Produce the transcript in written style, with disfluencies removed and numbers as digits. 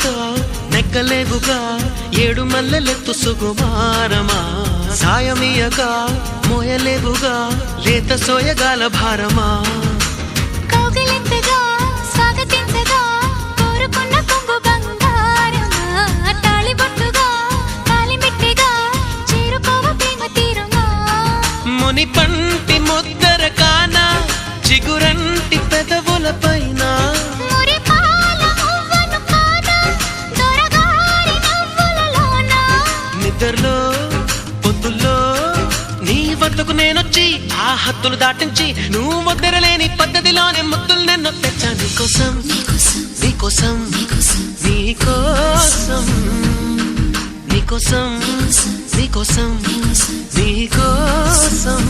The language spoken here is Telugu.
కోరిక నెక్కలేవుగా ఏడు మల్లెలెత్తు సుకుమారమా సాయమియక మోయలేవుగా లేత సోయగాల భారమా కౌగిలింతగా స్వాగతించగా కోరుకున్న కొంగు బంగారమా తాళిబొట్టుగా తాళిమిట్టిగా చేరుకోవ ప్రేమ తీరమా ముని పంటి ముద్దర కానా చిగురంటి పెదవుల పైన నిద్రలో పొద్దుల్లో నీ వద్దకు నేనొచ్చి ఆ హద్దులు దాటించి నువ్వు ముద్దరలేని పద్ధతిలోనే ముద్దులు నిన్ను తెచ్చా నీకోసం నీకోసం నీకోసం నీకోసం నీకోసం నీకోసం